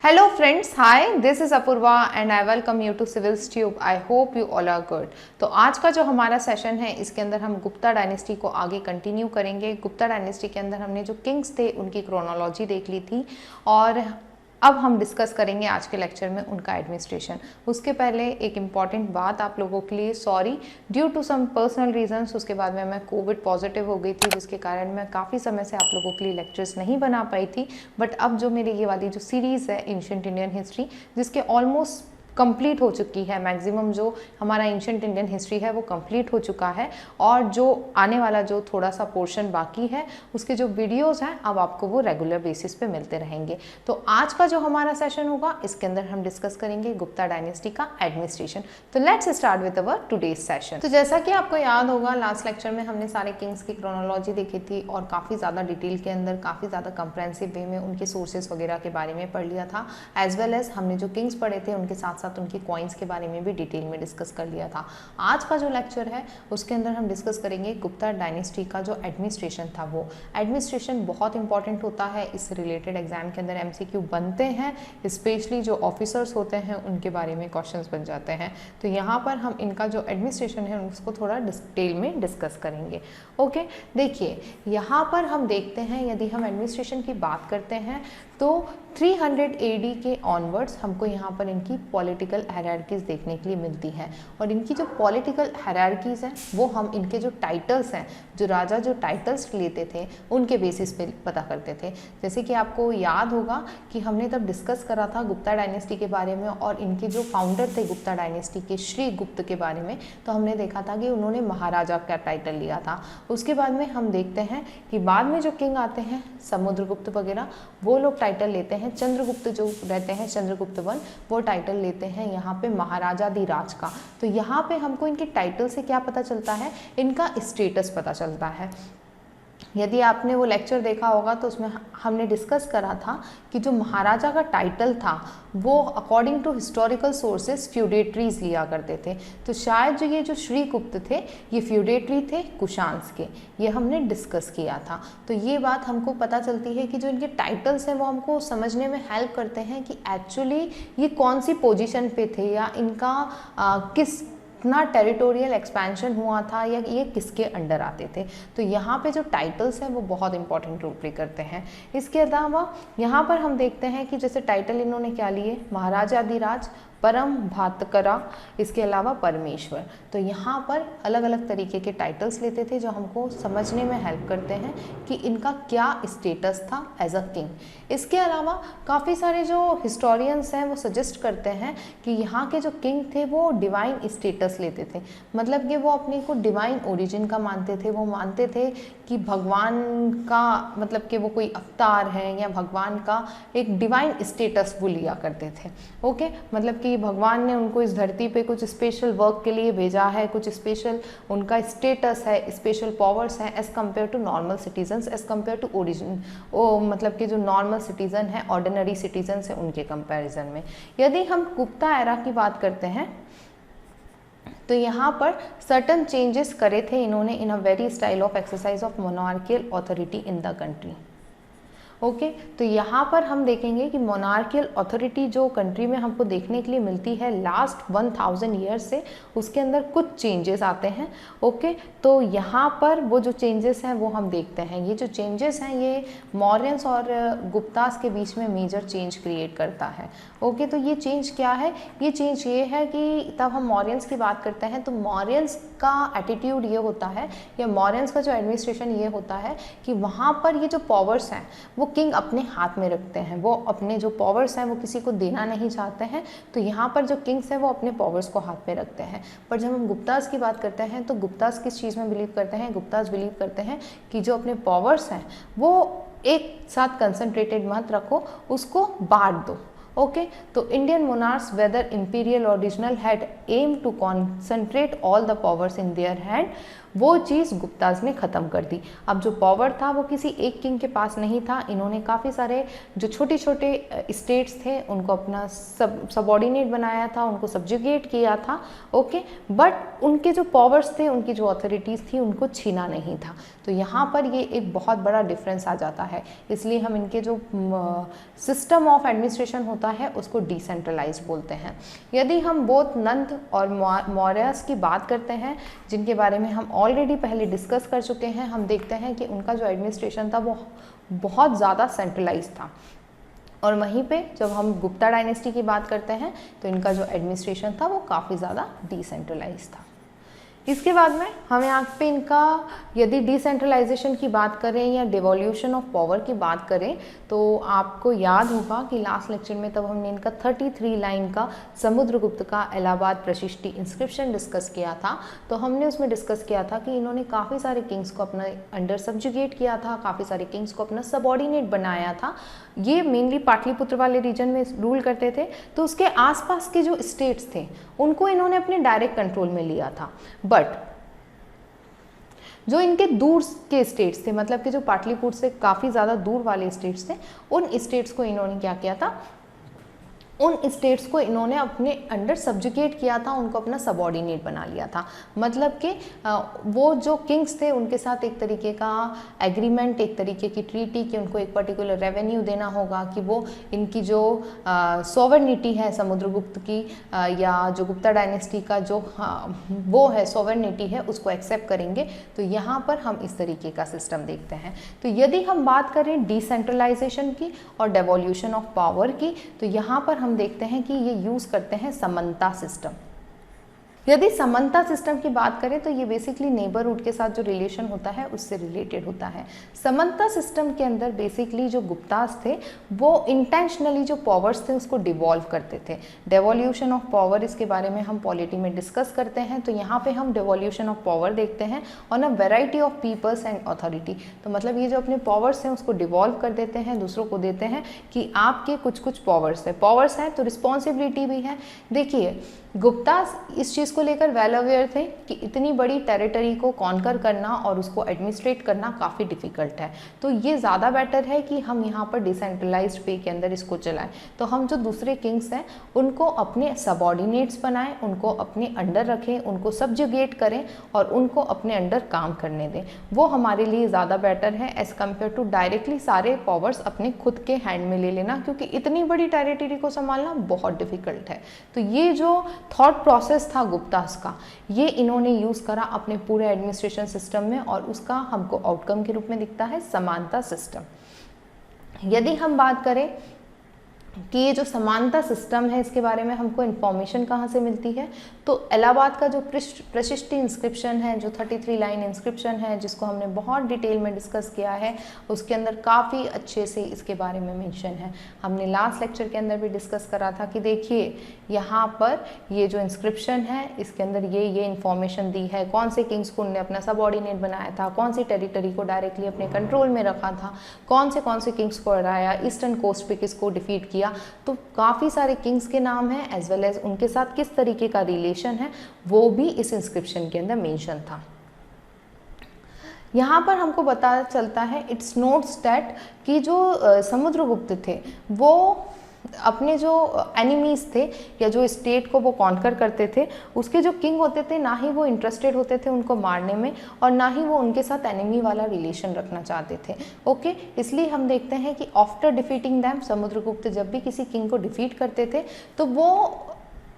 Hello friends, hi, this is Apurva and I welcome you to Civils Tube. I hope you all are good. तो आज का जो हमारा session है इसके अंदर हम गुप्ता डायनेस्टी को आगे कंटिन्यू करेंगे। गुप्ता डायनेस्टी के अंदर हमने जो किंग्स थे उनकी क्रोनोलॉजी देख ली थी और अब हम डिस्कस करेंगे आज के लेक्चर में उनका एडमिनिस्ट्रेशन। उसके पहले एक इम्पॉर्टेंट बात आप लोगों के लिए, sorry due to some personal reasons, उसके बाद में मैं कोविड पॉजिटिव हो गई थी जिसके कारण मैं काफ़ी समय से आप लोगों के लिए लेक्चर्स नहीं बना पाई थी। बट अब जो मेरी ये वाली जो सीरीज़ है एंशिएंट इंडियन हिस्ट्री, जिसके ऑलमोस्ट कंप्लीट हो चुकी है, मैक्सिमम जो हमारा एंशिएंट इंडियन हिस्ट्री है वो कंप्लीट हो चुका है और जो आने वाला जो थोड़ा सा पोर्शन बाकी है उसके जो वीडियोस हैं अब आपको वो रेगुलर बेसिस पे मिलते रहेंगे। तो आज का जो हमारा सेशन होगा इसके अंदर हम डिस्कस करेंगे गुप्ता डायनेस्टी का एडमिनिस्ट्रेशन। तो let's start with our today's session. तो जैसा कि आपको याद होगा लास्ट लेक्चर में हमने सारे किंग्स की क्रोनोलॉजी देखी थी और काफ़ी ज़्यादा डिटेल के अंदर, काफ़ी ज़्यादा कंप्रेहेंसिव वे में उनके सोर्सेज वगैरह के बारे में पढ़ लिया था, एज वेल एज हमने जो किंग्स पढ़े थे उनके साथ साथ उनकी कॉइन्स के बारे में भी डिटेल में डिस्कस कर लिया था। आज का जो लेक्चर है उसके अंदर हम डिस्कस करेंगे गुप्ता डायनेस्टी का जो एडमिनिस्ट्रेशन था। वो एडमिनिस्ट्रेशन बहुत इंपॉर्टेंट होता है, इस रिलेटेड एग्जाम के अंदर एमसीक्यू बनते हैं, स्पेशली जो ऑफिसर्स होते हैं उनके बारे में क्वेश्चंस बन जाते हैं। तो यहाँ पर हम इनका जो एडमिनिस्ट्रेशन है उसको थोड़ा डिटेल में डिस्कस करेंगे। ओके, देखिए यहाँ पर हम देखते हैं, यदि हम एडमिनिस्ट्रेशन की बात करते हैं तो 300 AD के ऑनवर्ड्स हमको यहाँ पर इनकी पॉलिटिकल हायरार्कीज देखने के लिए मिलती हैं और इनकी जो पॉलिटिकल हायरार्कीज हैं वो हम इनके जो टाइटल्स हैं, जो राजा जो टाइटल्स लेते थे उनके बेसिस पे पता करते थे। जैसे कि आपको याद होगा कि हमने तब डिस्कस करा था गुप्ता डायनेस्टी के बारे में और इनके जो फाउंडर थे गुप्ता डायनेस्टी के, श्री गुप्त के बारे में, तो हमने देखा था कि उन्होंने महाराजा का टाइटल लिया था। उसके बाद में हम देखते हैं कि बाद में जो किंग आते हैं समुद्रगुप्त वगैरह, वो लोग टाइटल लेते हैं, चंद्रगुप्त जो रहते हैं चंद्रगुप्त वन, वो टाइटल लेते हैं यहाँ पे महाराजाधिराज का। तो यहाँ पे हमको इनके टाइटल से क्या पता चलता है, इनका स्टेटस पता चलता है। यदि आपने वो लेक्चर देखा होगा तो उसमें हमने डिस्कस करा था कि जो महाराजा का टाइटल था वो according to historical sources feudatories लिया करते थे। तो शायद जो ये जो श्री गुप्त थे ये फ्यूडेटरी थे कुशांस के, ये हमने डिस्कस किया था। तो ये बात हमको पता चलती है कि जो इनके टाइटल्स हैं वो हमको समझने में हेल्प करते हैं कि एक्चुअली ये कौन सी पोजीशन पे थे या इनका किस इतना टेरिटोरियल एक्सपेंशन हुआ था या ये किसके अंडर आते थे। तो यहाँ पे जो टाइटल्स हैं वो बहुत इंपॉर्टेंट रोल प्ले करते हैं। इसके अलावा यहाँ पर हम देखते हैं कि जैसे टाइटल इन्होंने क्या लिए, महाराजाधिराज, परम भातकरा, इसके अलावा परमेश्वर। तो यहाँ पर अलग अलग तरीके के टाइटल्स लेते थे जो हमको समझने में हेल्प करते हैं कि इनका क्या स्टेटस था एज अ किंग। इसके अलावा काफ़ी सारे जो हिस्टोरियंस हैं वो सजेस्ट करते हैं कि यहाँ के जो किंग थे वो डिवाइन स्टेटस लेते थे, मतलब कि वो अपने को डिवाइन ओरिजिन का मानते थे। वो मानते थे कि भगवान का, मतलब कि वो कोई अवतार है या भगवान का एक डिवाइन स्टेटस वो लिया करते थे। ओके, मतलब कि भगवान ने उनको इस धरती पे कुछ स्पेशल वर्क के लिए भेजा है, कुछ स्पेशल उनका स्टेटस है, स्पेशल पावर्स हैं as compare to normal citizens, as compare to origin, मतलब कि जो नॉर्मल सिटीजन है, ऑर्डिनरी सिटीजन्स हैं उनके कंपैरिजन में। यदि हम गुप्ता एरा की बात करते हैं तो यहाँ पर सर्टन चेंजेस करे थे इन्होंने in a very style of exercise of monarchial authority in the country. Okay, तो यहाँ पर हम देखेंगे कि मोनार्कियल अथॉरिटी जो कंट्री में हमको देखने के लिए मिलती है लास्ट 1000 ईयर्स से, उसके अंदर कुछ चेंजेस आते हैं। ओके, तो यहाँ पर वो जो चेंजेस हैं वो हम देखते हैं। ये जो चेंजेस हैं ये मौर्यंस और गुप्तास के बीच में मेजर चेंज क्रिएट करता है। ओके, तो ये चेंज क्या है, ये चेंज ये है कि तब हम मौर्यंस की बात करते हैं तो मौर्यंस का एटीट्यूड ये होता है या मौर्यंस का जो एडमिनिस्ट्रेशन ये होता है कि वहाँ पर ये जो पावर्स हैं वो किंग अपने हाथ में रखते हैं, वो अपने जो पावर्स हैं वो किसी को देना नहीं चाहते हैं। तो यहाँ पर जो किंग्स हैं वो अपने पावर्स को हाथ में रखते हैं। पर जब हम गुप्तास की बात करते हैं तो गुप्तास किस चीज़ में बिलीव करते हैं, गुप्तास बिलीव करते हैं कि जो अपने पावर्स हैं वो एक साथ कंसंट्रेटेड मत रखो, उसको बांट दो। ओके, तो इंडियन मोनार्क्स वेदर इंपीरियल और regional had aim to concentrate all the powers in their hand, वो चीज़ गुप्ताज ने ख़त्म कर दी। अब जो पावर था वो किसी एक किंग के पास नहीं था, इन्होंने काफ़ी सारे जो छोटे छोटे स्टेट्स थे उनको अपना सबऑर्डिनेट बनाया था, उनको सब्जुगेट किया था। ओके, बट उनके जो पावर्स थे, उनकी जो अथॉरिटीज़ थी उनको छीना नहीं था। तो यहाँ पर ये एक बहुत बड़ा डिफरेंस आ जाता है। इसलिए हम इनके जो सिस्टम ऑफ एडमिनिस्ट्रेशन होता होता है उसको डिसेंट्रलाइज बोलते हैं। यदि हम बोथ नंद और मौर्यस की बात करते हैं, जिनके बारे में हम ऑलरेडी पहले डिस्कस कर चुके हैं, हम देखते हैं कि उनका जो एडमिनिस्ट्रेशन था वो बहुत ज़्यादा सेंट्रलाइज था। और वहीं पे जब हम गुप्ता डायनेस्टी की बात करते हैं तो इनका जो एडमिनिस्ट्रेशन था वो काफ़ी ज़्यादा डिसेंट्रलाइज था। इसके बाद में हम यहाँ पे इनका यदि डिसेंट्रलाइजेशन की बात करें या डिवोल्यूशन ऑफ पावर की बात करें तो आपको याद होगा कि लास्ट लेक्चर में तब हमने इनका 33 लाइन का समुद्रगुप्त का इलाहाबाद प्रशिष्टि इंस्क्रिप्शन डिस्कस किया था। तो हमने उसमें डिस्कस किया था कि इन्होंने काफ़ी सारे किंग्स को अपना अंडर सब्जुगेट किया था, काफ़ी सारे किंग्स को अपना सबऑर्डिनेट बनाया था। ये मेनली पाटलिपुत्र वाले रीजन में रूल करते थे, तो उसके आसपास के जो स्टेट्स थे उनको इन्होंने अपने डायरेक्ट कंट्रोल में लिया था। बट जो इनके दूर के स्टेट्स थे, मतलब कि जो पाटलिपुत्र से काफ़ी ज़्यादा दूर वाले स्टेट्स थे, उन स्टेट्स को इन्होंने क्या किया था, उन स्टेट्स को इन्होंने अपने अंडर सब्जुगेट किया था, उनको अपना सबऑर्डिनेट बना लिया था। मतलब कि वो जो किंग्स थे उनके साथ एक तरीके का एग्रीमेंट, एक तरीके की ट्रीटी कि उनको एक पर्टिकुलर रेवेन्यू देना होगा, कि वो इनकी जो सॉवरनिटी है समुद्रगुप्त की या जो गुप्ता डायनेस्टी का जो वो है सॉवरनिटी है उसको एक्सेप्ट करेंगे। तो यहाँ पर हम इस तरीके का सिस्टम देखते हैं। तो यदि हम बात करें डिसेंट्रलाइजेशन की और डेवोल्यूशन ऑफ पावर की, तो यहाँ पर हम देखते हैं कि ये यूज करते हैं समन्ता सिस्टम। यदि समन्ता सिस्टम की बात करें तो ये बेसिकली नेबरहुड के साथ जो रिलेशन होता है उससे रिलेटेड होता है। समन्ता सिस्टम के अंदर बेसिकली जो गुप्तास थे वो इंटेंशनली जो पावर्स थे उसको डिवॉल्व करते थे। डेवोल्यूशन ऑफ पावर, इसके बारे में हम पॉलिटी में डिस्कस करते हैं। तो यहाँ पे हम डेवोल्यूशन ऑफ पावर देखते हैं on a variety of peoples and authority. तो मतलब ये जो अपने पावर्स हैं उसको डिवॉल्व कर देते हैं, दूसरों को देते हैं कि आपके कुछ कुछ पावर्स हैं तो रिस्पॉन्सिबिलिटी भी है। देखिए गुप्तास इस चीज़ को लेकर वेल अवेयर थे कि इतनी बड़ी टेरिटरी को कॉन्कर करना और उसको एडमिनिस्ट्रेट करना काफ़ी डिफिकल्ट है, तो ये ज़्यादा बेटर है कि हम यहाँ पर डिसेंट्रलाइज्ड वे के अंदर इसको चलाएं। तो हम जो दूसरे किंग्स हैं उनको अपने सबऑर्डिनेट्स बनाएं, उनको अपने अंडर रखें, उनको सब्जुगेट करें और उनको अपने अंडर काम करने दें। वो हमारे लिए ज़्यादा बेटर है एज़ कम्पेयर टू डायरेक्टली सारे पावर्स अपने खुद के हैंड में ले लेना, क्योंकि इतनी बड़ी टेरिटरी को संभालना बहुत डिफिकल्ट है। तो ये जो थॉट प्रोसेस था गुप्तास का, ये इन्होंने यूज़ करा अपने पूरे एडमिनिस्ट्रेशन सिस्टम में और उसका हमको आउटकम के रूप में दिखता है समानता सिस्टम। यदि हम बात करें कि ये जो समानता सिस्टम है इसके बारे में हमको इन्फॉर्मेशन कहाँ से मिलती है, तो इलाहाबाद का जो प्रशिष्टि इंस्क्रिप्शन है, जो 33 लाइन इंस्क्रिप्शन है जिसको हमने बहुत डिटेल में डिस्कस किया है, उसके अंदर काफ़ी अच्छे से इसके बारे में मेंशन है। हमने लास्ट लेक्चर के अंदर भी डिस्कस करा था कि देखिए यहाँ पर ये जो इंस्क्रिप्शन है इसके अंदर ये इन्फॉर्मेशन दी है, कौन से किंग्स को उन्होंने अपना सबऑर्डिनेट बनाया था, कौन सी टेरिटरी को डायरेक्टली अपने कंट्रोल में रखा था, कौन से किंग्स को हराया, ईस्टर्न कोस्ट पे किसको डिफीट किया। तो काफ़ी सारे किंग्स के नाम हैं एज वेल एज उनके साथ किस तरीके का रिलेशन है वो भी इस इंस्क्रिप्शन के अंदर मेंशन था। यहाँ पर हमको पता चलता है इट्स नोट्स दैट कि जो समुद्रगुप्त थे वो अपने जो एनिमीज थे या जो स्टेट को वो कॉन्कर करते थे उसके जो किंग होते थे ना ही वो इंटरेस्टेड होते थे उनको मारने में और ना ही वो उनके साथ एनिमी वाला रिलेशन रखना चाहते थे। ओके, इसलिए हम देखते हैं कि आफ्टर डिफीटिंग दैम समुद्रगुप्त जब भी किसी किंग को डिफीट करते थे तो वो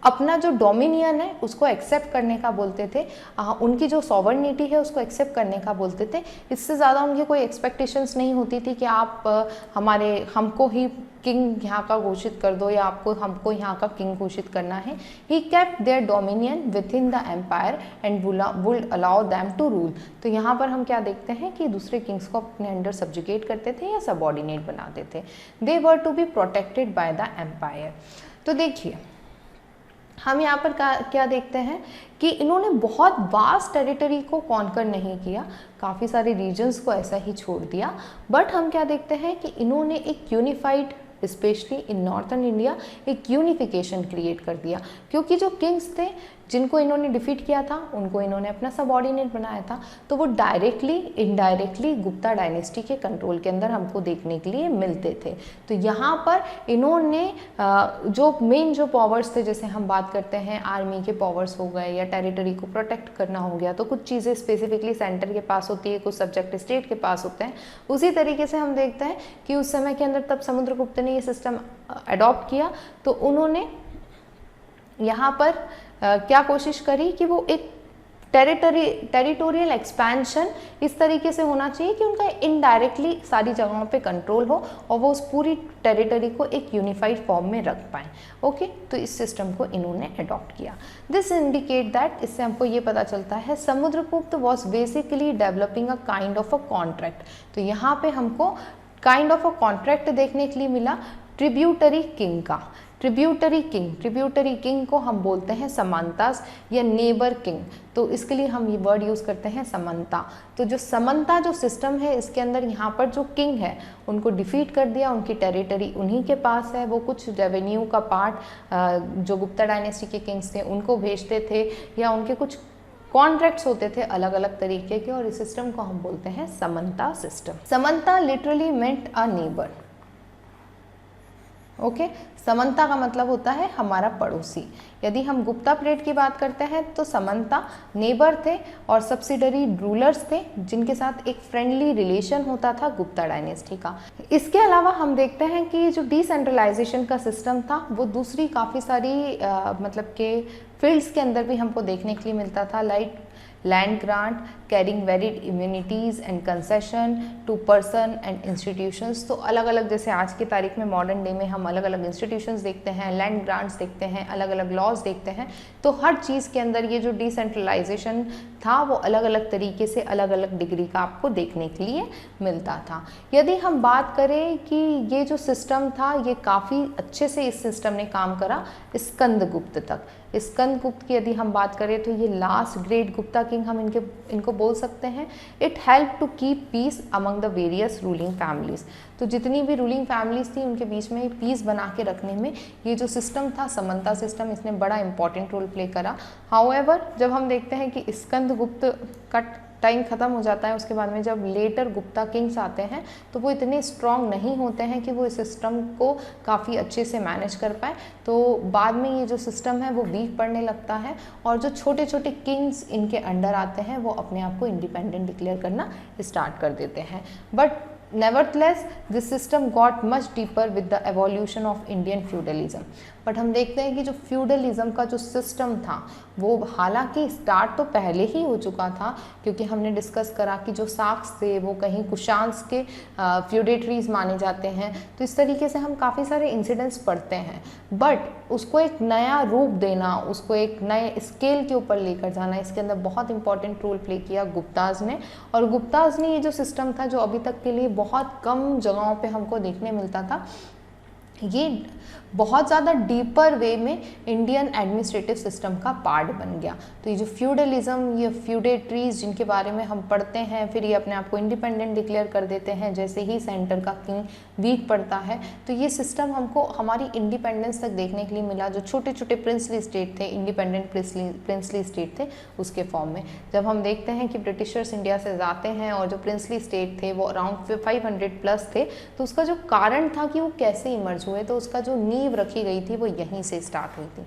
अपना जो डोमिनियन है उसको एक्सेप्ट करने का बोलते थे, उनकी जो सॉवरनिटी है उसको एक्सेप्ट करने का बोलते थे। इससे ज़्यादा उनकी कोई एक्सपेक्टेशंस नहीं होती थी कि आप हमको ही किंग यहाँ का घोषित कर दो या हमको यहाँ का किंग घोषित करना है। He kept their dominion within the empire and would allow them to rule. तो यहाँ पर हम क्या देखते हैं कि दूसरे किंग्स को अपने अंडर सब्जुगेट करते थे या सबऑर्डिनेट बनाते थे। They were to be protected by the empire. तो देखिए हम यहाँ पर क्या देखते हैं कि इन्होंने बहुत वास्ट टेरिटरी को कॉन्कर नहीं किया, काफ़ी सारे रीजन्स को ऐसा ही छोड़ दिया। बट हम क्या देखते हैं कि इन्होंने एक unified specially in northern India एक यूनिफिकेशन क्रिएट कर दिया, क्योंकि जो किंग्स थे जिनको इन्होंने डिफीट किया था उनको इन्होंने अपना सबऑर्डिनेट बनाया था, तो वो डायरेक्टली इनडायरेक्टली गुप्ता डायनेस्टी के कंट्रोल के अंदर हमको देखने के लिए मिलते थे। तो यहाँ पर इन्होंने जो मेन जो पावर्स थे, जैसे हम बात करते हैं आर्मी के पावर्स हो गए या टेरिटरी को प्रोटेक्ट करना हो गया, तो कुछ चीज़ें स्पेसिफिकली सेंटर के पास होती है, कुछ सब्जेक्ट स्टेट के पास होते हैं। उसी तरीके से हम देखते हैं कि उस समय के अंदर तब समुद्रगुप्त ने ये सिस्टम अडॉप्ट किया, तो उन्होंने यहाँ पर क्या कोशिश करी कि वो एक टेरिटोरियल एक्सपेंशन इस तरीके से होना चाहिए कि उनका इनडायरेक्टली सारी जगहों पे कंट्रोल हो और वो उस पूरी टेरिटरी को एक यूनिफाइड फॉर्म में रख पाएँ। ओके, तो इस सिस्टम को इन्होंने अडॉप्ट किया। दिस इंडिकेट दैट, इससे हमको ये पता चलता है Samudragupta was basically developing a kind of a contract. तो यहाँ पे हमको काइंड ऑफ अ कॉन्ट्रैक्ट देखने के लिए मिला ट्रिब्यूटरी किंग का। ट्रिब्यूटरी किंग को हम बोलते हैं समंतास या नेबर किंग, तो इसके लिए हम ये वर्ड यूज़ करते हैं समंता। तो जो समंता जो सिस्टम है, इसके अंदर यहाँ पर जो किंग है उनको डिफीट कर दिया, उनकी टेरिटरी उन्हीं के पास है, वो कुछ रेवेन्यू का पार्ट जो गुप्ता डायनेस्टी के किंग्स थे उनको भेजते थे या उनके कुछ कॉन्ट्रैक्ट्स होते थे अलग अलग तरीके के, और इस सिस्टम को हम बोलते हैं Samantha system. Samantha literally meant a neighbour. Okay, Samantha का मतलब होता है हमारा पड़ोसी। यदि हम गुप्ता पीरियड की बात करते हैं तो समंता नेबर थे और सब्सिडरी रूलर्स थे जिनके साथ एक फ्रेंडली रिलेशन होता था गुप्ता डायनेस्टी का। इसके अलावा हम देखते हैं कि जो डिसेंट्रलाइजेशन का सिस्टम था वो दूसरी काफ़ी सारी मतलब के फील्ड्स के अंदर भी हमको देखने के लिए मिलता था, like land grant carrying varied immunities and concession to person and institutions. तो अलग अलग, जैसे आज की तारीख में मॉडर्न डे में हम अलग अलग इंस्टीट्यूशंस देखते हैं, लैंड ग्रांट्स देखते हैं, अलग अलग लॉज देखते हैं, तो हर चीज़ के अंदर ये जो डिसेंट्रलाइजेशन था वो अलग अलग तरीके से अलग अलग डिग्री का आपको देखने के लिए मिलता था। यदि हम बात करें कि ये जो सिस्टम था ये काफ़ी अच्छे से इस सिस्टम ने काम करा स्कंदगुप्त तक। स्कंदगुप्त की यदि हम बात करें तो ये लास्ट ग्रेट गुप्ता किंग हम इनको बोल सकते हैं। It help to keep peace among the various ruling families. तो जितनी भी रूलिंग फैमिलीज थी उनके बीच में पीस बना के रखने में ये जो सिस्टम था समंता सिस्टम, इसने बड़ा इंपॉर्टेंट रोल प्ले करा। हाउएवर जब हम देखते हैं कि स्कंदगुप्त का टाइम ख़त्म हो जाता है, उसके बाद में जब लेटर गुप्ता किंग्स आते हैं तो वो इतने स्ट्रॉन्ग नहीं होते हैं कि वो इस सिस्टम को काफ़ी अच्छे से मैनेज कर पाए, तो बाद में ये जो सिस्टम है वो वीक पड़ने लगता है और जो छोटे छोटे किंग्स इनके अंडर आते हैं वो अपने आप को इंडिपेंडेंट डिक्लेयर करना स्टार्ट कर देते हैं। But nevertheless this system got much deeper with the evolution of Indian feudalism। But हम देखते हैं कि जो फ्यूडलिज्म का जो सिस्टम था वो हालांकि स्टार्ट तो पहले ही हो चुका था, क्योंकि हमने डिस्कस करा कि जो साक्स थे वो कहीं कुशांस के फ्यूडेटरीज माने जाते हैं, तो इस तरीके से हम काफ़ी सारे इंसिडेंट्स पढ़ते हैं। बट उसको एक नया रूप देना, उसको एक नए स्केल के ऊपर लेकर जाना, इसके अंदर बहुत इंपॉर्टेंट रोल प्ले किया गुप्ताज ने। और गुप्ताज ने ये जो सिस्टम था जो अभी तक के लिए बहुत कम जगहों पे हमको देखने मिलता था, ये बहुत ज़्यादा डीपर वे में इंडियन एडमिनिस्ट्रेटिव सिस्टम का पार्ट बन गया। तो ये जो फ्यूडलिज्म, ये फ्यूडेटरीज जिनके बारे में हम पढ़ते हैं, फिर ये अपने आप को इंडिपेंडेंट डिक्लेयर कर देते हैं जैसे ही सेंटर का किंग वीक पड़ता है, तो ये सिस्टम हमको हमारी इंडिपेंडेंस तक देखने के लिए मिला। जो छोटे छोटे प्रिंसली स्टेट थे, इंडिपेंडेंट प्रिंसली स्टेट थे, उसके फॉर्म में जब हम देखते हैं कि ब्रिटिशर्स इंडिया से जाते हैं और जो प्रिंसली स्टेट थे वो अराउंड 500+ थे, तो उसका जो कारण था कि वो कैसे इमर्ज हुए, तो उसका जो नींव रखी गई थी वो यहीं से स्टार्ट हुई थी।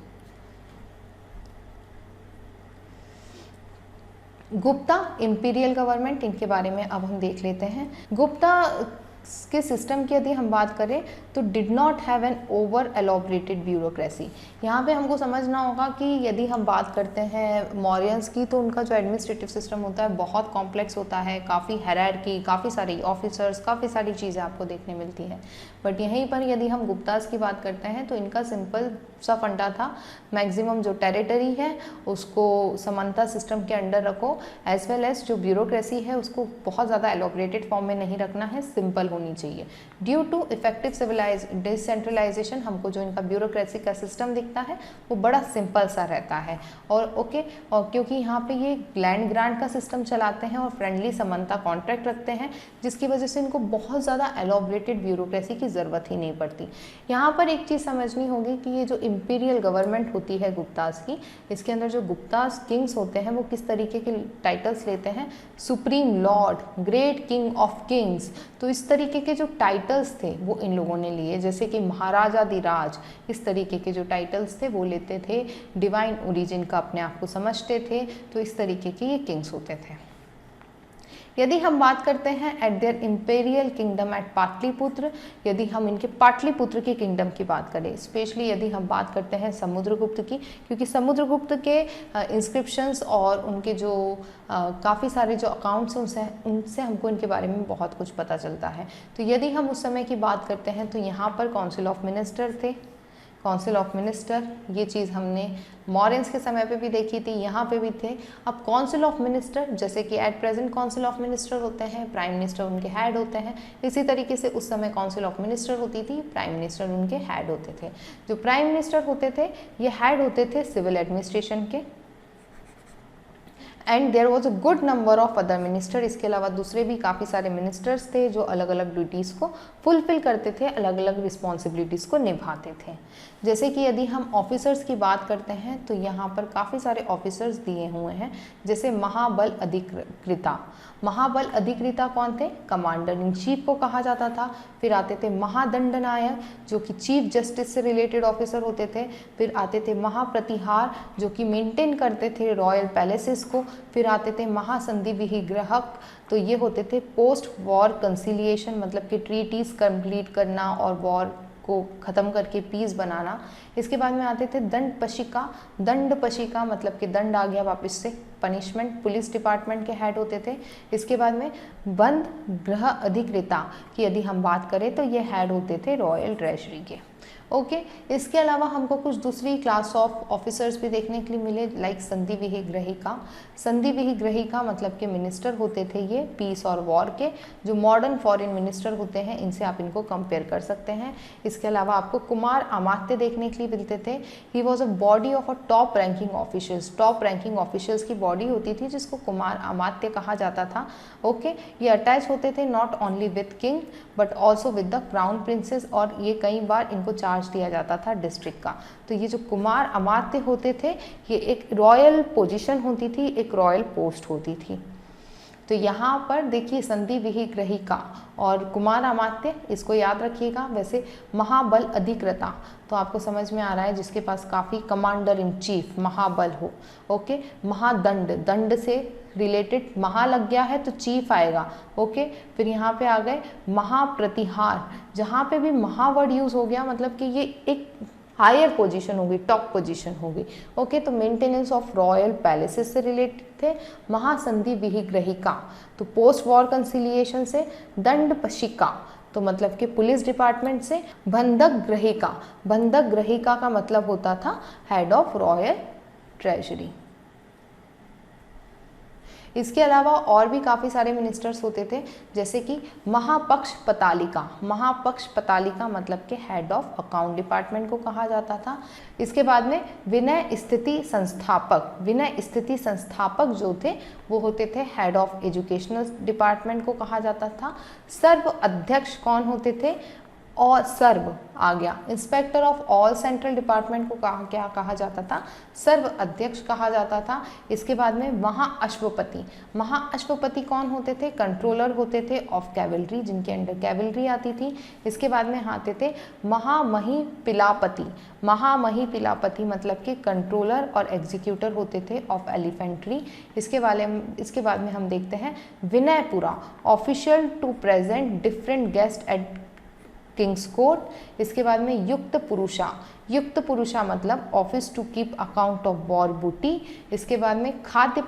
गुप्ता इंपीरियल गवर्नमेंट, इनके बारे में अब हम देख लेते हैं। गुप्ता के सिस्टम की यदि हम बात करें तो did not have an over elaborated bureaucracy. यहाँ पे हमको समझना होगा कि यदि हम बात करते हैं मौर्यंस की, तो उनका जो एडमिनिस्ट्रेटिव सिस्टम होता है बहुत कॉम्प्लेक्स होता है, काफ़ी हायरार्की, काफ़ी सारी ऑफिसर्स, काफ़ी सारी चीज़ें आपको देखने मिलती हैं। बट यहीं पर यदि हम गुप्तास की बात करते हैं तो इनका सिंपल सा फंडा था, मैक्सिमम जो टेरिटरी है उसको समंता सिस्टम के अंडर रखो, एज वेल एज जो ब्यूरोक्रेसी है उसको बहुत ज़्यादा एलोबरेटेड फॉर्म में नहीं रखना है, सिंपल होनी चाहिए। ड्यू टू इफेक्टिव डिसेंट्रलाइजेशन हमको जो इनका ब्यूरोक्रेसी का सिस्टम दिखता है वो बड़ा सिंपल सा रहता है। और और क्योंकि यहाँ पे ये लैंड ग्रांट का सिस्टम चलाते हैं और फ्रेंडली समंता कॉन्ट्रैक्ट रखते हैं, जिसकी वजह से इनको बहुत ज़्यादा एलोबरेटेड ब्यूरोक्रेसी की ज़रूरत ही नहीं पड़ती। यहाँ पर एक चीज़ समझनी होगी कि ये जो इम्पीरियल गवर्नमेंट होती है गुप्तास की, इसके अंदर जो गुप्तास किंग्स होते हैं वो किस तरीके के टाइटल्स लेते हैं, supreme Lord, great king of Kings. तो इस तरीके के जो टाइटल्स थे वो इन लोगों ने लिए, जैसे कि महाराजाधिराज, इस तरीके के जो टाइटल्स थे वो लेते थे, डिवाइन ओरिजिन का अपने आप को समझते थे। तो इस तरीके के ये किंग्स होते थे। यदि हम बात करते हैं at their imperial kingdom at Pataliputra, यदि हम इनके पाटलिपुत्र के किंगडम की बात करें, स्पेशली यदि हम बात करते हैं समुद्रगुप्त की, क्योंकि समुद्रगुप्त के इंस्क्रिप्शंस और उनके जो काफ़ी सारे जो अकाउंट्स हैं उनसे हमको इनके बारे में बहुत कुछ पता चलता है। तो यदि हम उस समय की बात करते हैं तो यहाँ पर काउंसिल ऑफ मिनिस्टर थे, काउंसिल ऑफ मिनिस्टर, ये चीज़ हमने मॉरियंस के समय पे भी देखी थी, यहाँ पे भी थे। अब काउंसिल ऑफ मिनिस्टर, जैसे कि at present council of minister होते हैं, प्राइम मिनिस्टर उनके हेड होते हैं, इसी तरीके से उस समय काउंसिल ऑफ मिनिस्टर होती थी, प्राइम मिनिस्टर उनके हेड होते थे। जो प्राइम मिनिस्टर होते थे ये हेड होते थे सिविल एडमिनिस्ट्रेशन के, and there was a good number of other minister. इसके अलावा दूसरे भी काफ़ी सारे मिनिस्टर्स थे जो अलग अलग ड्यूटीज़ को फुलफिल करते थे, अलग अलग रिस्पॉन्सिबिलिटीज़ को निभाते थे। जैसे कि यदि हम ऑफिसर्स की बात करते हैं तो यहाँ पर काफ़ी सारे ऑफिसर्स दिए हुए हैं, जैसे महाबल अधिकृता। महाबल अधिकृता कौन थे, कमांडर इन चीफ को कहा जाता था। फिर आते थे महादंडनायक जो कि चीफ जस्टिस से रिलेटेड ऑफिसर होते थे। फिर आते थे महाप्रतिहार जो कि मेंटेन करते थे रॉयल पैलेसेस को। फिर आते थे महासंधि विग्रहक, तो ये होते थे पोस्ट वॉर कंसिलिएशन, मतलब कि ट्रीटीज कंप्लीट करना और वॉर को ख़त्म करके पीस बनाना। इसके बाद में आते थे दंडपशिका। दंडपशिका मतलब कि दंड आ गया वापस से, पनिशमेंट, पुलिस डिपार्टमेंट के हेड होते थे। इसके बाद में बंद गृह अधिकृता की यदि हम बात करें तो ये हेड होते थे रॉयल ट्रेजरी के। ओके, इसके अलावा हमको कुछ दूसरी क्लास ऑफ ऑफिसर्स भी देखने के लिए मिले, लाइक संधि विग्रहिका। संधि विग्रहिका मतलब के मिनिस्टर होते थे ये पीस और वॉर के, जो मॉडर्न फॉरेन मिनिस्टर होते हैं इनसे आप इनको कंपेयर कर सकते हैं। इसके अलावा आपको कुमार अमात्य देखने के लिए मिलते थे। He was a body of a top ranking officials. Top ranking officials की बॉडी होती थी जिसको कुमार अमात्य कहा जाता था। ओके, ये अटैच होते थे not only with king but also with the crown princess, और ये कई बार इनको चार्ज दिया जाता था डिस्ट्रिक्ट का। तो ये जो कुमार अमात्य होते थे ये एक रॉयल पोजीशन होती थी, एक रॉयल पोस्ट होती थी। तो यहाँ पर देखिए संधि विग्रहिका और कुमार अमात्य, इसको याद रखिएगा। वैसे महाबल अधिकृता तो आपको समझ में आ रहा है जिसके पास काफ़ी कमांडर इन चीफ महाबल हो। ओके, महादंड, दंड से रिलेटेड महा लग गया है तो चीफ आएगा। ओके, फिर यहाँ पे आ गए महाप्रतिहार, जहाँ पे भी महावर्ड यूज हो गया मतलब कि ये एक हायर पोजीशन होगी, टॉप पोजीशन होगी। ओके, तो मेंटेनेंस ऑफ रॉयल पैलेसेस से रिलेटेड थे। महासंधि विग्रहिका तो पोस्ट वॉर कंसिलिएशन से। दंडपशिका तो मतलब कि पुलिस डिपार्टमेंट से। बंधक ग्रहिका, बंधक ग्रहिका का मतलब होता था हेड ऑफ रॉयल ट्रेजरी। इसके अलावा और भी काफ़ी सारे मिनिस्टर्स होते थे, जैसे कि महापक्षपतालिका। महापक्षपतालिका मतलब के हेड ऑफ अकाउंट डिपार्टमेंट को कहा जाता था। इसके बाद में विनय स्थिति संस्थापक। विनय स्थिति संस्थापक जो थे वो होते थे हेड ऑफ एजुकेशनल डिपार्टमेंट को कहा जाता था। सर्व अध्यक्ष कौन होते थे, और सर्व आ गया, inspector of all central department को क्या कहा जाता था, सर्व अध्यक्ष कहा जाता था। इसके बाद में महाअश्वपति। महाअश्वपति कौन होते थे, कंट्रोलर होते थे ऑफ कैवलरी, जिनके अंडर कैवलरी आती थी। इसके बाद में आते थे महामहिपिलापति। महामहिपिलापति मतलब कि कंट्रोलर और एग्जीक्यूटर होते थे ऑफ एलिफेंट्री। इसके बाद में हम देखते हैं विनयपुरा, official to present different guest at king's court. इसके बाद में युक्त पुरुषा। युक्त पुरुषा मतलब office to keep account of war booty. इसके बाद में खाद्य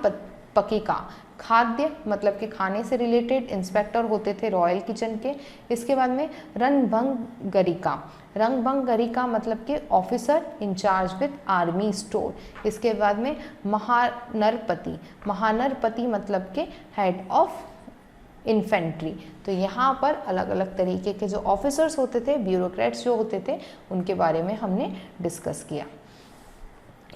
पकिका। खाद्य मतलब कि खाने से रिलेटेड इंस्पेक्टर होते थे रॉयल किचन के। इसके बाद में रणभंगरिका। रणभंगरिका मतलब कि officer in charge with army store. इसके बाद में महानरपति। महानरपति मतलब के हेड ऑफ इन्फेंट्री। तो यहाँ पर अलग अलग तरीके के जो ऑफिसर्स होते थे, ब्यूरोक्रेट्स जो होते थे, उनके बारे में हमने डिस्कस किया।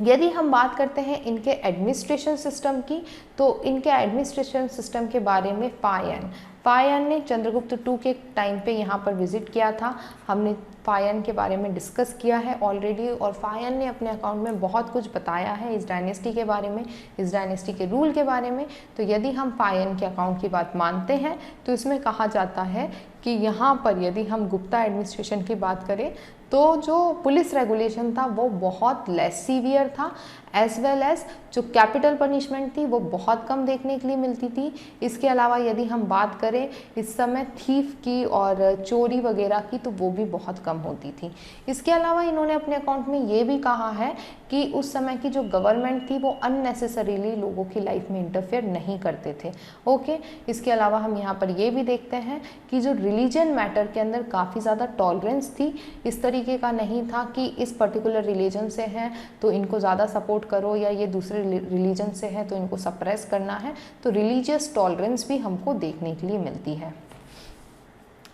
यदि हम बात करते हैं इनके एडमिनिस्ट्रेशन सिस्टम की, तो इनके एडमिनिस्ट्रेशन सिस्टम के बारे में पायन फायन ने चंद्रगुप्त टू के टाइम पे यहाँ पर विजिट किया था। हमने फायन के बारे में डिस्कस किया है ऑलरेडी, और फायन ने अपने अकाउंट में बहुत कुछ बताया है इस डायनेस्टी के बारे में, इस डायनेस्टी के रूल के बारे में। तो यदि हम फायन के अकाउंट की बात मानते हैं तो इसमें कहा जाता है कि यहाँ पर यदि हम गुप्ता एडमिनिस्ट्रेशन की बात करें तो जो पुलिस रेगुलेशन था वो बहुत लेस सीवियर था, एज वेल एज जो कैपिटल पनिशमेंट थी वो बहुत कम देखने के लिए मिलती थी। इसके अलावा यदि हम बात करें इस समय थीफ की और चोरी वगैरह की तो वो भी बहुत कम होती थी। इसके अलावा इन्होंने अपने अकाउंट में ये भी कहा है कि उस समय की जो गवर्नमेंट थी वो अननेसेसरीली लोगों की लाइफ में इंटरफेयर नहीं करते थे। ओके, इसके अलावा हम यहाँ पर ये भी देखते हैं कि जो रिलीजन मैटर के अंदर काफ़ी ज़्यादा टॉलरेंस थी, इस तरीके का नहीं था कि इस पर्टिकुलर रिलीजन से हैं तो इनको ज़्यादा सपोर्ट करो या ये दूसरे रिलीजन से है तो इनको सप्रेस करना है। तो रिलीजियस टॉलरेंस भी हमको देखने के लिए मिलती है।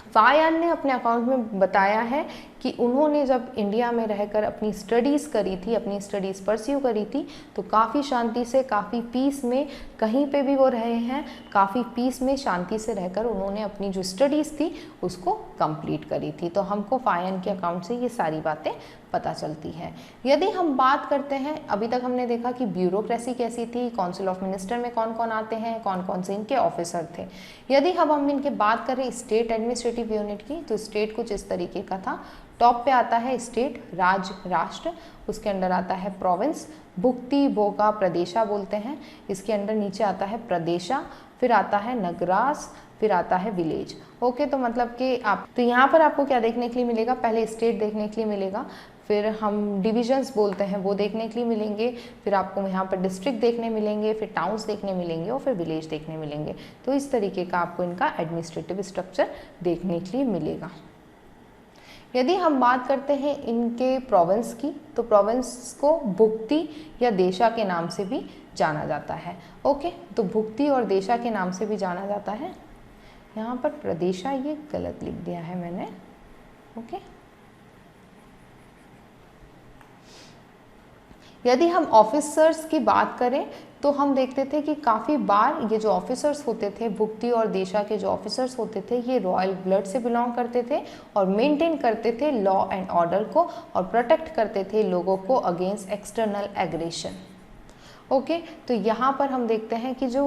फायन ने अपने अकाउंट में बताया है कि उन्होंने जब इंडिया में रहकर अपनी स्टडीज़ करी थी, अपनी स्टडीज़ परस्यू करी थी, तो काफ़ी शांति से, काफ़ी पीस में, कहीं पे भी वो रहे हैं, काफ़ी पीस में शांति से रहकर उन्होंने अपनी जो स्टडीज़ थी उसको कंप्लीट करी थी। तो हमको फायन के अकाउंट से ये सारी बातें पता चलती है। यदि हम बात करते हैं, अभी तक हमने देखा कि ब्यूरोक्रेसी कैसी थी, काउंसिल ऑफ मिनिस्टर में कौन कौन आते हैं, कौन कौन से इनके ऑफिसर थे। यदि हम इनके बात करें स्टेट एडमिनिस्ट्रेटिव यूनिट की, तो स्टेट कुछ इस तरीके का था। टॉप पे आता है स्टेट, राज्य, राष्ट्र, उसके अंडर आता है प्रोविंस, भुक्ति, भोगा, प्रदेशा बोलते हैं, इसके अंडर नीचे आता है प्रदेशा, फिर आता है नगरास, फिर आता है विलेज। ओके, तो मतलब कि आप, तो यहाँ पर आपको क्या देखने के लिए मिलेगा, पहले स्टेट देखने के लिए मिलेगा, फिर हम डिविजन्स बोलते हैं वो देखने के लिए मिलेंगे, फिर आपको यहाँ पर डिस्ट्रिक्ट देखने मिलेंगे, फिर टाउन्स देखने मिलेंगे और फिर विलेज देखने मिलेंगे। तो इस तरीके का आपको इनका एडमिनिस्ट्रेटिव स्ट्रक्चर देखने के लिए मिलेगा। यदि हम बात करते हैं इनके प्रोविंस की, तो प्रोविंस को भुक्ति या देशा के नाम से भी जाना जाता है। ओके, तो भुक्ति और देशा के नाम से भी जाना जाता है। यहाँ पर प्रदेशा ये गलत लिख दिया है मैंने। ओके, यदि हम ऑफिसर्स की बात करें तो हम देखते थे कि काफ़ी बार ये जो ऑफिसर्स होते थे, भुक्ति और देशा के जो ऑफिसर्स होते थे, ये रॉयल ब्लड से बिलोंग करते थे और मेंटेन करते थे लॉ एंड ऑर्डर को और प्रोटेक्ट करते थे लोगों को अगेंस्ट एक्सटर्नल एग्रेशन। ओके, तो यहाँ पर हम देखते हैं कि जो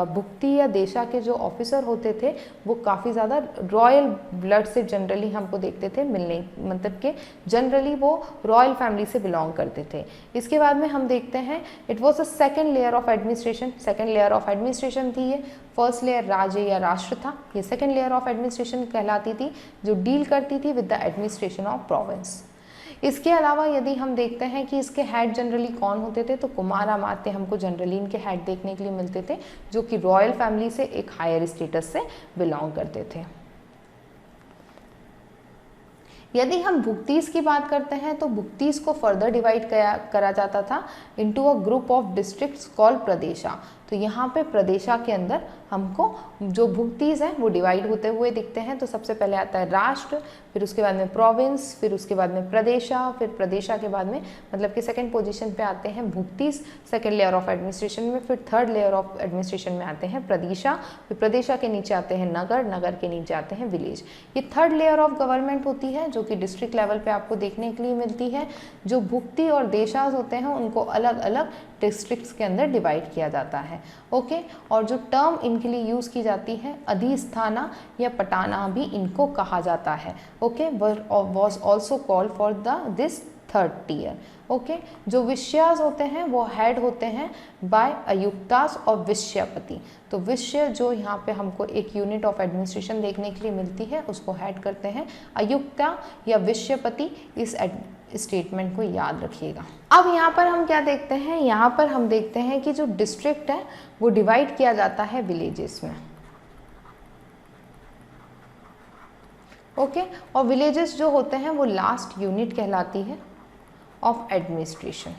भुक्ति या देशा के जो ऑफिसर होते थे वो काफ़ी ज़्यादा रॉयल ब्लड से जनरली हमको देखते थे मिलने, मतलब कि जनरली वो रॉयल फैमिली से बिलोंग करते थे। इसके बाद में हम देखते हैं it was a second layer of administration. Second layer of administration थी ये। फर्स्ट लेयर राज्य या राष्ट्र था, ये सेकेंड लेयर ऑफ एडमिनिस्ट्रेशन कहलाती थी, जो डील करती थी with the administration of province. इसके अलावा यदि हम देखते हैं कि इसके हेड जनरली कौन होते थे, तो कुमार अमात्य हमको जनरली इनके हेड देखने के लिए मिलते थे, जो कि रॉयल फैमिली से एक हायर स्टेटस से बिलोंग करते थे। यदि हम भुक्तीस की बात करते हैं तो भुक्तीस को फर्दर डिवाइड करा जाता था into a group of districts called प्रदेशा। तो यहाँ पे प्रदेशा के अंदर हमको जो भुक्तीस हैं वो डिवाइड होते हुए दिखते हैं। तो सबसे पहले आता है राष्ट्र, फिर उसके बाद में प्रोविंस, फिर उसके बाद में प्रदेशा, फिर प्रदेशा के बाद में मतलब कि सेकंड पोजीशन पे आते हैं bhuktis second layer of administration में, फिर थर्ड लेयर ऑफ एडमिनिस्ट्रेशन में आते हैं प्रदेशा, फिर प्रदेशा के नीचे आते हैं नगर, नगर के नीचे आते हैं विलेज। ये थर्ड लेयर ऑफ गवर्नमेंट होती है जो कि डिस्ट्रिक्ट लेवल पे आपको देखने के लिए मिलती है। जो भुक्ति और देशास होते हैं उनको अलग अलग डिस्ट्रिक्ट्स के अंदर डिवाइड किया जाता है। ओके, और जो टर्म इनके लिए यूज़ की जाती है अधिस्थाना या पटाना भी इनको कहा जाता है। Okay, was also called for this third tier. Okay, जो विषयास होते हैं वो हेड होते हैं बाय आयुक्तास और विषयपति। तो विषय जो यहाँ पे हमको एक यूनिट ऑफ एडमिनिस्ट्रेशन देखने के लिए मिलती है उसको हेड करते हैं आयुक्ता या विषयपति। इस स्टेटमेंट को याद रखिएगा। अब यहाँ पर हम क्या देखते हैं, यहाँ पर हम देखते हैं कि जो डिस्ट्रिक्ट है वो डिवाइड किया जाता है विलेजेस में। ओके, और विलेजेस जो होते हैं वो लास्ट यूनिट कहलाती है ऑफ एडमिनिस्ट्रेशन।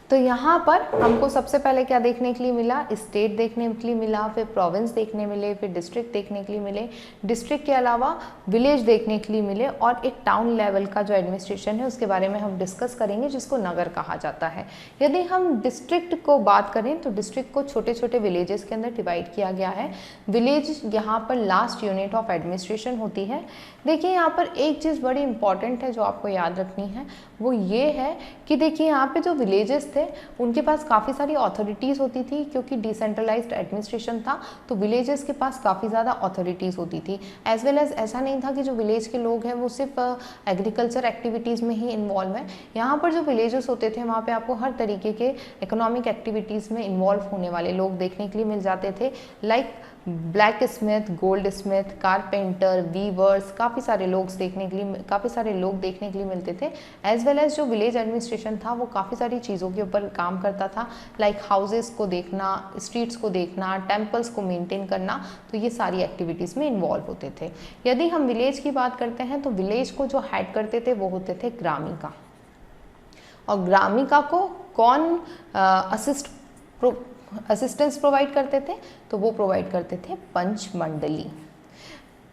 तो यहाँ पर हमको सबसे पहले क्या देखने के लिए मिला, स्टेट देखने के लिए मिला, फिर प्रोविंस देखने मिले, फिर डिस्ट्रिक्ट देखने के लिए मिले, डिस्ट्रिक्ट के अलावा विलेज देखने के लिए मिले, और एक टाउन लेवल का जो एडमिनिस्ट्रेशन है उसके बारे में हम डिस्कस करेंगे जिसको नगर कहा जाता है। यदि हम डिस्ट्रिक्ट को बात करें तो डिस्ट्रिक्ट को छोटे छोटे विलेजेस के अंदर डिवाइड किया गया है। विलेज यहाँ पर लास्ट यूनिट ऑफ एडमिनिस्ट्रेशन होती है। देखिए यहाँ पर एक चीज़ बड़ी इंपॉर्टेंट है जो आपको याद रखनी है, वो ये है कि देखिए यहाँ पे जो विलेजेस थे उनके पास काफ़ी सारी अथॉरिटीज़ होती थी, क्योंकि डिसेंट्रलाइज्ड एडमिनिस्ट्रेशन था तो विलेजेस के पास काफ़ी ज़्यादा अथॉरिटीज़ होती थी। एज वेल एज ऐसा नहीं था कि जो विलेज के लोग हैं वो सिर्फ एग्रीकल्चर एक्टिविटीज़ में ही इन्वॉल्व हैं। यहाँ पर जो विलेजेस होते थे वहाँ पे आपको हर तरीके के इकोनॉमिक एक्टिविटीज़ में इन्वॉल्व होने वाले लोग देखने के लिए मिल जाते थे, like blacksmith, goldsmith, carpenter, weavers, काफ़ी सारे लोग देखने के लिए मिलते थे। एज वेल एज जो विलेज एडमिनिस्ट्रेशन था वो काफ़ी सारी चीज़ों के ऊपर काम करता था, लाइक हाउसेस को देखना, स्ट्रीट्स को देखना, टेम्पल्स को मेंटेन करना, तो ये सारी एक्टिविटीज़ में इन्वॉल्व होते थे। यदि हम विलेज की बात करते हैं तो विलेज को जो हेड करते थे वो होते थे ग्रामिका, और ग्रामिका को कौन असिस्टेंस प्रोवाइड करते थे, तो वो प्रोवाइड करते थे पंच मंडली।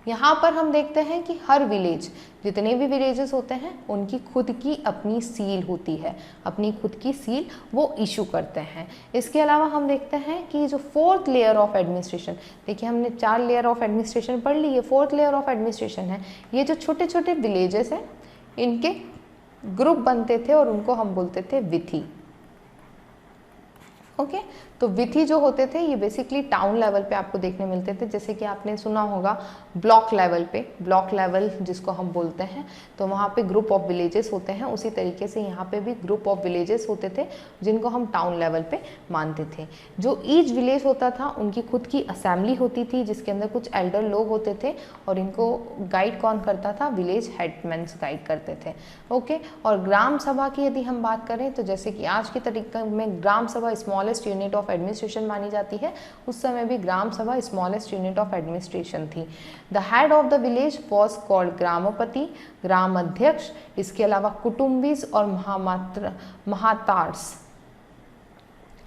यहाँ पर हम देखते हैं कि हर विलेज, जितने भी विलेजेस होते हैं उनकी खुद की अपनी सील होती है, अपनी खुद की सील वो इशू करते हैं। इसके अलावा हम देखते हैं कि जो फोर्थ लेयर ऑफ एडमिनिस्ट्रेशन, देखिए हमने 4 लेयर ऑफ एडमिनिस्ट्रेशन पढ़ ली, ये फोर्थ लेयर ऑफ एडमिनिस्ट्रेशन है। ये जो छोटे छोटे विलेजेस हैं इनके ग्रुप बनते थे और उनको हम बोलते थे विथी। ओके, तो विथी जो होते थे ये बेसिकली टाउन लेवल पे आपको देखने मिलते थे, जैसे कि आपने सुना होगा ब्लॉक लेवल पे, ब्लॉक लेवल जिसको हम बोलते हैं, तो वहाँ पे ग्रुप ऑफ विलेजेस होते हैं। उसी तरीके से यहाँ पे भी ग्रुप ऑफ विलेजेस होते थे जिनको हम टाउन लेवल पे मानते थे। जो ईच विलेज होता था उनकी खुद की असेंबली होती थी जिसके अंदर कुछ एल्डर लोग होते थे, और इनको गाइड कौन करता था, विलेज हेडमैन्स गाइड करते थे। ओके, और ग्राम सभा की यदि हम बात करें तो जैसे कि आज के तरीके में ग्राम sabha smallest unit of administration मानी जाती है, उस समय भी gram sabha smallest unit of administration थी। The head of the village was called grampati, ग्राम अध्यक्ष, इसके अलावा कुटुम्बीज और महातार्स,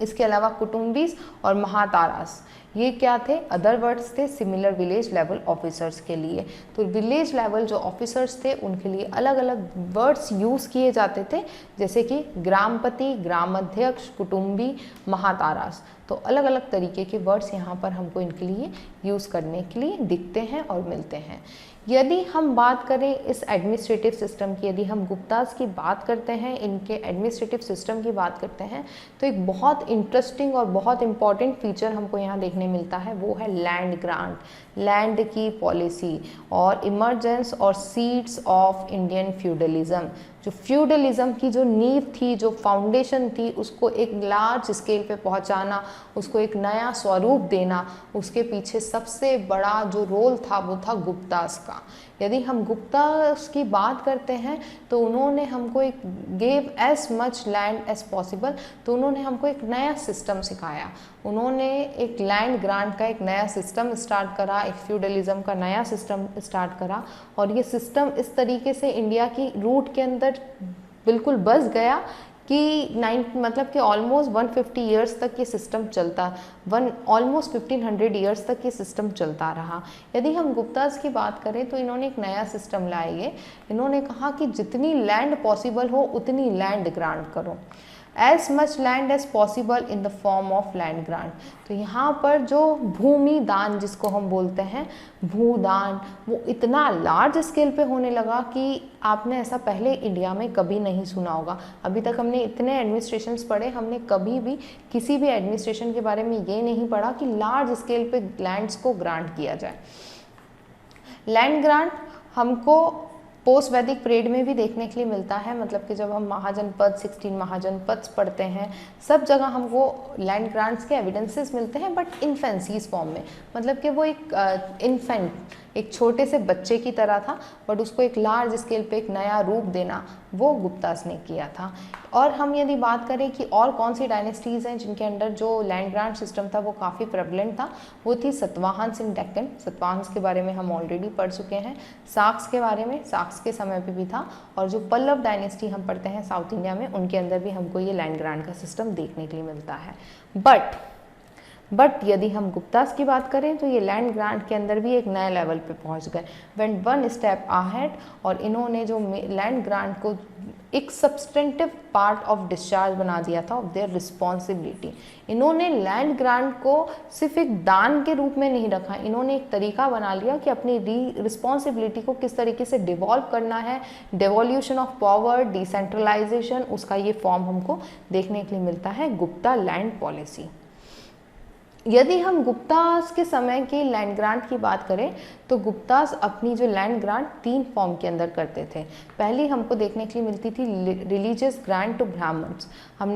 इसके अलावा कुटुम्बीज और महातारास, ये क्या थे, अदर वर्ड्स थे सिमिलर विलेज लेवल ऑफिसर्स के लिए। तो विलेज लेवल जो ऑफिसर्स थे उनके लिए अलग अलग वर्ड्स यूज़ किए जाते थे, जैसे कि ग्रामपति, ग्राम अध्यक्ष, कुटुम्बी, महातारास। तो अलग अलग तरीके के वर्ड्स यहाँ पर हमको इनके लिए यूज़ करने के लिए दिखते हैं और मिलते हैं। यदि हम बात करें इस एडमिनिस्ट्रेटिव सिस्टम की, यदि हम गुप्तास की बात करते हैं, इनके एडमिनिस्ट्रेटिव सिस्टम की बात करते हैं, तो एक बहुत इंटरेस्टिंग और बहुत इंपॉर्टेंट फीचर हमको यहाँ देखने मिलता है, वो है लैंड ग्रांट, लैंड की पॉलिसी और इमरजेंस और सीड्स ऑफ इंडियन फ्यूडलिज्म। जो फ्यूडलिज्म की जो नींव थी, जो फाउंडेशन थी, उसको एक लार्ज स्केल पे पहुंचाना, उसको एक नया स्वरूप देना, उसके पीछे सबसे बड़ा जो रोल था वो था गुप्तास का। यदि हम गुप्तास की बात करते हैं तो उन्होंने हमको एक gave as much land as possible, तो उन्होंने हमको एक नया सिस्टम सिखाया। उन्होंने एक लैंड ग्रांट का एक नया सिस्टम स्टार्ट करा, एक फ्यूडलिज्म का नया सिस्टम स्टार्ट करा, और ये सिस्टम इस तरीके से इंडिया की रूट के अंदर बिल्कुल बस गया कि मतलब कि ऑलमोस्ट 150 ईयर्स तक ये सिस्टम चलता, ऑलमोस्ट 1500 ईयर्स तक ये सिस्टम चलता रहा। यदि हम गुप्तास की बात करें तो इन्होंने एक नया सिस्टम लाए, इन्होंने कहा कि जितनी लैंड पॉसिबल हो उतनी लैंड ग्रांट करो, as much land as possible in the form of land grant. तो यहाँ पर जो भूमि दान जिसको हम बोलते हैं, भूदान, वो इतना लार्ज स्केल पे होने लगा कि आपने ऐसा पहले इंडिया में कभी नहीं सुना होगा। अभी तक हमने इतने एडमिनिस्ट्रेशंस पढ़े, हमने कभी भी किसी भी एडमिनिस्ट्रेशन के बारे में ये नहीं पढ़ा कि लार्ज स्केल पे लैंड्स को ग्रांट किया जाए। लैंड ग्रांट हमको पोस्ट वैदिक पीरियड में भी देखने के लिए मिलता है, मतलब कि जब हम महाजनपद 16 महाजनपद पढ़ते हैं, सब जगह हमको लैंड ग्रांट्स के एविडेंसेस मिलते हैं, बट इन फैंसीज फॉर्म में, मतलब कि वो एक इन्फेंट एक छोटे से बच्चे की तरह था, बट उसको एक लार्ज स्केल पे एक नया रूप देना वो गुप्तास ने किया था। और हम यदि बात करें कि और कौन सी डायनेस्टीज़ हैं जिनके अंडर जो लैंड ग्रांट सिस्टम था वो काफ़ी प्रेवलेंट था, वो थी सतवाहन्स इन डेक्कन। सतवाहन्स के बारे में हम ऑलरेडी पढ़ चुके हैं। साक्स के बारे में, साक्स के समय पे भी था। और जो पल्लव डायनेस्टी हम पढ़ते हैं साउथ इंडिया में, उनके अंदर भी हमको ये लैंड ग्रांट का सिस्टम देखने के लिए मिलता है। बट यदि हम गुप्तास की बात करें तो ये लैंड ग्रांट के अंदर भी एक नए लेवल पे पहुंच गए, वेंट वन स्टेप अहेड। और इन्होंने जो लैंड ग्रांट को एक सब्सटेंटिव पार्ट ऑफ डिस्चार्ज बना दिया था ऑफ देयर रिस्पॉन्सिबिलिटी। इन्होंने लैंड ग्रांट को सिर्फ एक दान के रूप में नहीं रखा, इन्होंने एक तरीका बना लिया कि अपनी रिस्पॉन्सिबिलिटी को किस तरीके से डिवॉल्व करना है। डेवोल्यूशन ऑफ पावर, डिसेंट्रलाइजेशन, उसका ये फॉर्म हमको देखने के लिए मिलता है गुप्ता लैंड पॉलिसी। यदि हम गुप्तास के समय के लैंड ग्रांट की बात करें तो गुप्तास अपनी जो लैंड ग्रांट 3 फॉर्म के अंदर करते थे। पहली हमको देखने के लिए मिलती थी रिलीजियस ग्रांट टू ब्राह्मण्स। हम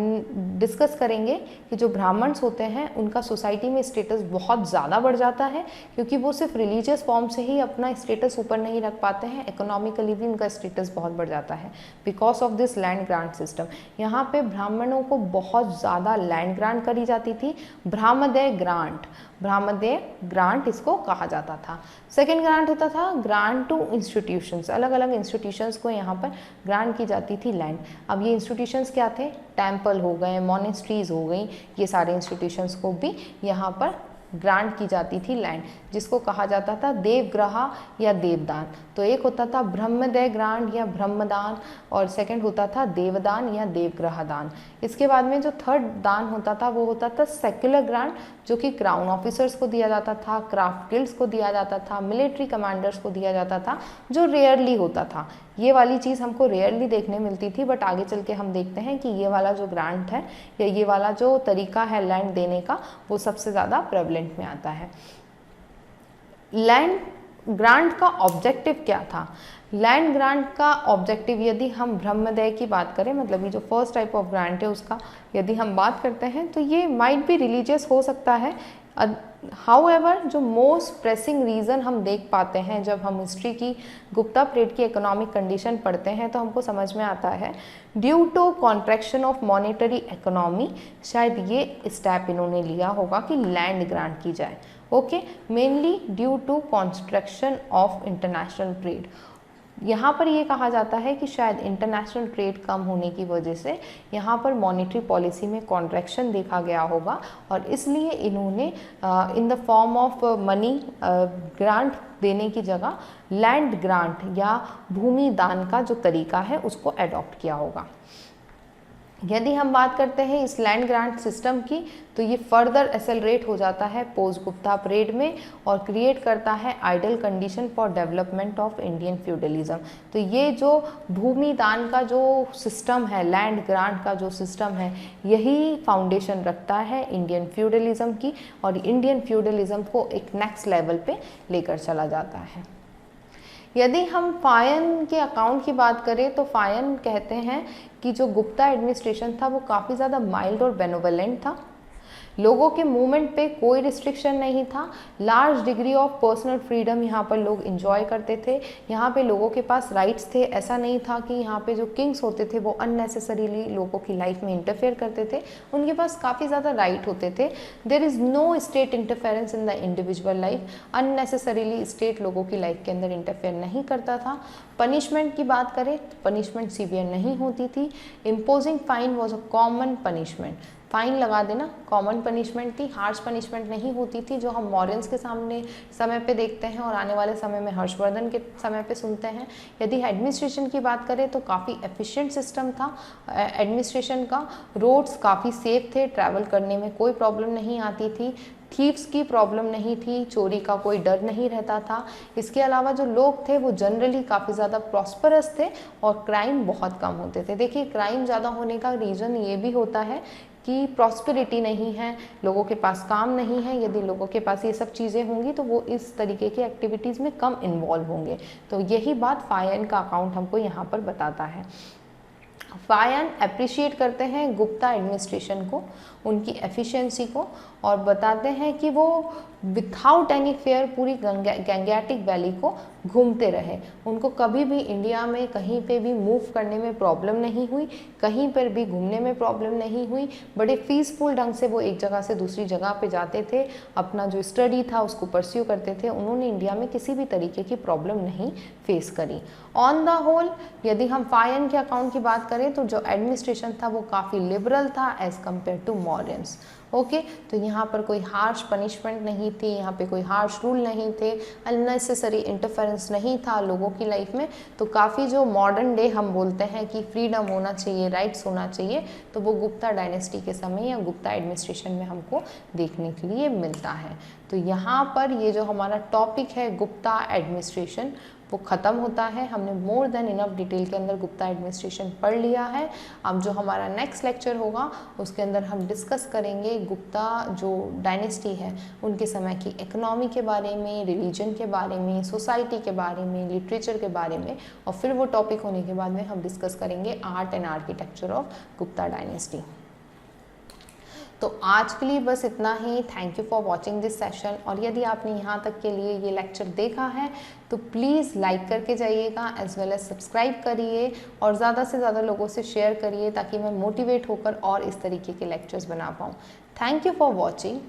डिस्कस करेंगे कि जो ब्राह्मण्स होते हैं उनका सोसाइटी में स्टेटस बहुत ज़्यादा बढ़ जाता है, क्योंकि वो सिर्फ रिलीजियस फॉर्म से ही अपना स्टेटस ऊपर नहीं रख पाते हैं, इकोनॉमिकली भी उनका स्टेटस बहुत बढ़ जाता है because of this land grant system. यहाँ पे ब्राह्मणों को बहुत ज़्यादा लैंड ग्रांट करी जाती थी। ब्राह्मदय ग्रांट, ब्राह्मदय ग्रांट इसको कहा जाता था। सेकेंड ग्रांट होता था ग्रांट टू इंस्टीट्यूशंस, अलग अलग इंस्टीट्यूशंस को यहाँ पर ग्रांट की जाती थी लैंड। अब ये इंस्टीट्यूशंस क्या थे? टेम्पल हो गए, मोनेस्ट्रीज हो गई, ये सारे इंस्टीट्यूशंस को भी यहाँ पर ग्रांट की जाती थी लैंड, जिसको कहा जाता था देवग्रह या देवदान। तो एक होता था ब्रह्मदय ग्रांट या ब्रह्मदान, और सेकंड होता था देवदान या देवग्रह दान। इसके बाद में जो थर्ड दान होता था वो होता था सेक्युलर ग्रांट, जो कि क्राउन ऑफिसर्स को दिया जाता था, क्राफ्ट गिल्ड्स को दिया जाता था, मिलिट्री कमांडर्स को दिया जाता था, जो रेयरली होता था। ये वाली चीज़ हमको रेयरली देखने मिलती थी, बट आगे चल के हम देखते हैं कि ये वाला जो ग्रांट है या ये वाला जो तरीका है लैंड देने का, वो सबसे ज़्यादा प्रेवलेंट में आता है। लैंड ग्रांट का ऑब्जेक्टिव क्या था? लैंड ग्रांट का ऑब्जेक्टिव, यदि हम ब्रह्मदय की बात करें, मतलब ये जो फर्स्ट टाइप ऑफ ग्रांट है उसका यदि हम बात करते हैं, तो ये माइट भी रिलीजियस हो सकता है। हाउएवर जो मोस्ट प्रेसिंग रीज़न हम देख पाते हैं जब हम हिस्ट्री की गुप्ता पीरियड की इकोनॉमिक कंडीशन पढ़ते हैं, तो हमको समझ में आता है due to contraction of monetary economy, शायद ये स्टेप इन्होंने लिया होगा कि लैंड ग्रांट की जाए। Okay, mainly due to construction of international trade. यहाँ पर ये कहा जाता है कि शायद इंटरनेशनल ट्रेड कम होने की वजह से यहाँ पर मॉनेटरी पॉलिसी में कॉन्ट्रैक्शन देखा गया होगा, और इसलिए इन्होंने इन the form of money grant देने की जगह लैंड ग्रांट या भूमि दान का जो तरीका है उसको एडॉप्ट किया होगा। यदि हम बात करते हैं इस लैंड ग्रांट सिस्टम की, तो ये फर्दर एक्सेलरेट हो जाता है पोस्ट गुप्ता पीरियड में और क्रिएट करता है ideal condition for development of Indian feudalism. तो ये जो भूमि दान का जो सिस्टम है, लैंड ग्रांट का जो सिस्टम है, यही फाउंडेशन रखता है इंडियन फ्यूडलिज्म की, और इंडियन फ्यूडलिज्म को एक नेक्स्ट लेवल पे लेकर चला जाता है। यदि हम फायन के अकाउंट की बात करें तो फायन कहते हैं कि जो गुप्ता एडमिनिस्ट्रेशन था वो काफ़ी ज़्यादा माइल्ड और बेनोवलेंट था। लोगों के मूवमेंट पे कोई रिस्ट्रिक्शन नहीं था। Large degree of personal freedom यहाँ पर लोग इंजॉय करते थे। यहाँ पे लोगों के पास राइट्स थे। ऐसा नहीं था कि यहाँ पे जो किंग्स होते थे वो अननेसेसरीली लोगों की लाइफ में इंटरफेयर करते थे। उनके पास काफ़ी ज़्यादा राइट होते थे। There is no state interference in the individual life. Unnecessarily state लोगों की लाइफ के अंदर इंटरफेयर नहीं करता था। पनिशमेंट की बात करें तो पनिशमेंट सीवियर नहीं होती थी। Imposing fine was a common punishment. Fine लगा देना कॉमन पनिशमेंट थी, हार्श पनिशमेंट नहीं होती थी, जो हम मॉरियंस के सामने समय पे देखते हैं और आने वाले समय में हर्षवर्धन के समय पे सुनते हैं। यदि एडमिनिस्ट्रेशन की बात करें तो काफ़ी एफिशिएंट सिस्टम था एडमिनिस्ट्रेशन का। रोड्स काफ़ी सेफ थे, ट्रैवल करने में कोई प्रॉब्लम नहीं आती थी। थीव्स की प्रॉब्लम नहीं थी, चोरी का कोई डर नहीं रहता था। इसके अलावा जो लोग थे वो जनरली काफ़ी ज़्यादा प्रॉस्परस थे और क्राइम बहुत कम होते थे। देखिए, क्राइम ज़्यादा होने का रीज़न ये भी होता है कि प्रॉस्पेरिटी नहीं है, लोगों के पास काम नहीं है। यदि लोगों के पास ये सब चीज़ें होंगी तो वो इस तरीके की एक्टिविटीज़ में कम इन्वॉल्व होंगे। तो यही बात फायन का अकाउंट हमको यहाँ पर बताता है। फायन अप्रिशिएट करते हैं गुप्ता एडमिनिस्ट्रेशन को, उनकी एफिशिएंसी को, और बताते हैं कि वो विथआउट एनी फेयर पूरी गंगैटिक वैली को घूमते रहे। उनको कभी भी इंडिया में कहीं पे भी मूव करने में प्रॉब्लम नहीं हुई, कहीं पर भी घूमने में प्रॉब्लम नहीं हुई। बड़े पीसफुल ढंग से वो एक जगह से दूसरी जगह पे जाते थे, अपना जो स्टडी था उसको परस्यू करते थे। उन्होंने इंडिया में किसी भी तरीके की प्रॉब्लम नहीं फेस करी। ऑन द होल यदि हम फायन के अकाउंट की बात करें तो जो एडमिनिस्ट्रेशन था वो काफ़ी लिबरल था as compare to moderns. Okay, तो यहाँ पर कोई हार्श पनिशमेंट नहीं थी, यहाँ पे कोई हार्श रूल नहीं थे, अननेसेसरी इंटरफेरेंस नहीं था लोगों की लाइफ में। तो काफ़ी जो मॉडर्न डे हम बोलते हैं कि फ्रीडम होना चाहिए, राइट्स होना चाहिए, तो वो गुप्ता डायनेस्टी के समय या गुप्ता एडमिनिस्ट्रेशन में हमको देखने के लिए मिलता है। तो यहाँ पर ये जो हमारा टॉपिक है गुप्ता एडमिनिस्ट्रेशन वो ख़त्म होता है। हमने मोर देन इनफ डिटेल के अंदर गुप्ता एडमिनिस्ट्रेशन पढ़ लिया है। अब जो हमारा नेक्स्ट लेक्चर होगा उसके अंदर हम डिस्कस करेंगे गुप्ता जो डायनेस्टी है उनके समय की इकोनॉमी के बारे में, रिलीजन के बारे में, सोसाइटी के बारे में, लिटरेचर के बारे में, और फिर वो टॉपिक होने के बाद में हम डिस्कस करेंगे art and architecture of Gupta dynasty. तो आज के लिए बस इतना ही। Thank you for watching this session. और यदि आपने यहाँ तक के लिए ये लेक्चर देखा है तो प्लीज़ लाइक करके जाइएगा, एज वेल एज सब्सक्राइब करिए और ज़्यादा से ज़्यादा लोगों से शेयर करिए ताकि मैं मोटिवेट होकर और इस तरीके के लेक्चर्स बना पाऊँ। Thank you for watching.